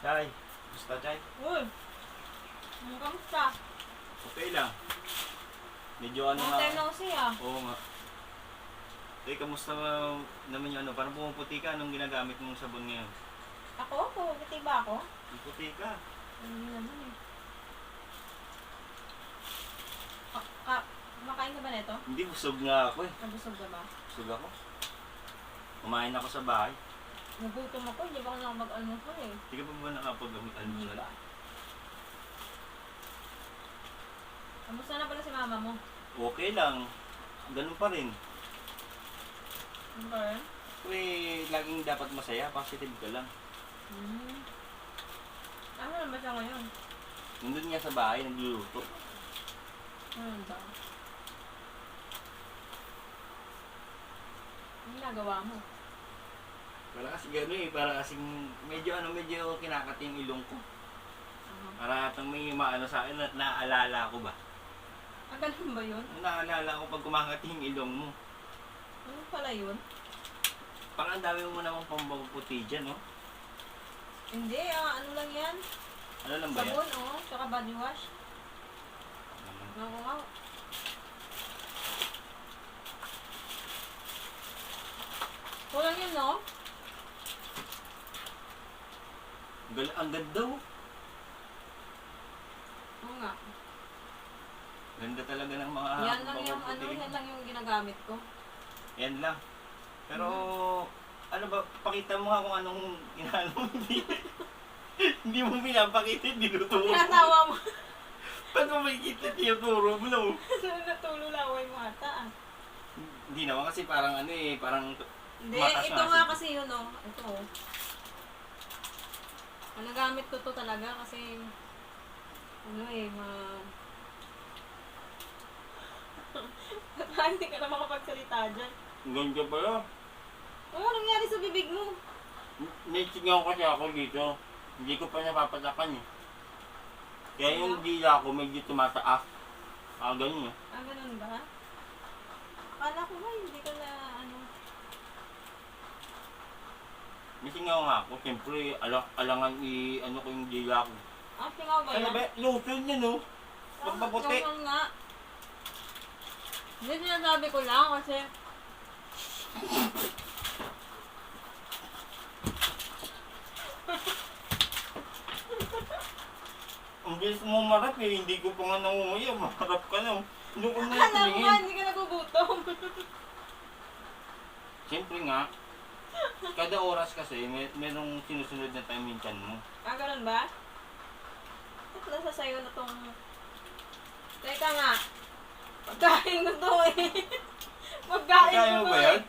Chay, gusto Chay? Uy, kamusta? Okay lang. Medyo ano Long nga. time no see ah. Oo nga. Eh, kamusta naman yung ano? Parang pumuputi ka anong ginagamit mong sabon ngayon? Ako? Pumapiti ba ako? Pumuputi ka. Hindi naman eh. Kumakain ka ba nito? Hindi, busog nga ako eh. Nabusog ka ba? Busog ako. Kumain ako sa bahay. Nagutom ako, hindi ba ako nakapag-almusal eh. Hindi ka pa ba nakapag-almusal? Hindi ba? Kamusta na pala si mama mo? Okay lang. Ganun pa rin. Ano ba rin? Eh, laging dapat masaya. Positive ka lang. Ano naman siya ngayon? Nandun nga sa bahay, nagluluto. Ano ba? Ano ginagawa mo? Wala kasi gano'n eh. Para kasing medyo kinakati yung ilong ko. Para atang may maano sa akin na naaalala ko ba? Ah, ganun ba yun? Naaalala ko pag kumakati yung ilong mo. Ano pala yun? Parang ang dami mo namang pambaputi dyan, no? Hindi, ano lang yan? Ano lang ba yan? Sabon, oh, tsaka body wash. Ako nga. Kulang yun, no? Ang ganda oh. Oo nga. Ganda talaga ng mga Yan lang yung, pambaputi. yan lang yung ginagamit ko. Yan lang. Pero, ano ba, pakita mo nga kung anong inaano mo. Hindi mo pinapakita, dinuturo mo. Tinatawa mo. Ba't mo makikita tinuturo mo, no? Natululaway mo ata, ah. Hindi naman kasi parang ano eh, parang Hindi, matas ito na nga kasi. kasi yun, oh. Ito, oh. Ang nagamit ko to talaga kasi, ano eh, hindi ka na makapagsalita dyan. Ang ganda pala. Ano nangyari sa bibig mo? Naitingaw kasi ako dito. Hindi ko pa napapatakan eh. Kaya yung dila ko medyo tumataas. Ganyan eh. Ah, ganun ba? Akala ko ba hindi ka na, ano. Natingaw nga ako. Siyempre, alangan ano ko yung dila ko. Ah, tingaw ba Ano yan? ba? Lotion yan oh. Pagpaputi. Tama nga. Hindi, sinasabi ko lang kasi Ang bilis mo marap eh. Hindi ko pa nga nangunguya. Maharap ka na. Hindi ko na alam mo, tingin. hindi ka nagugutom. Siyempre nga. Kada oras kasi, merong sinusunod na time minsan mo. Ah, ganun ba? Ito nasa sayo na tong... Teka nga. Pagkain ko to eh. Pagkain Kaya ko mo to ba eh. yan?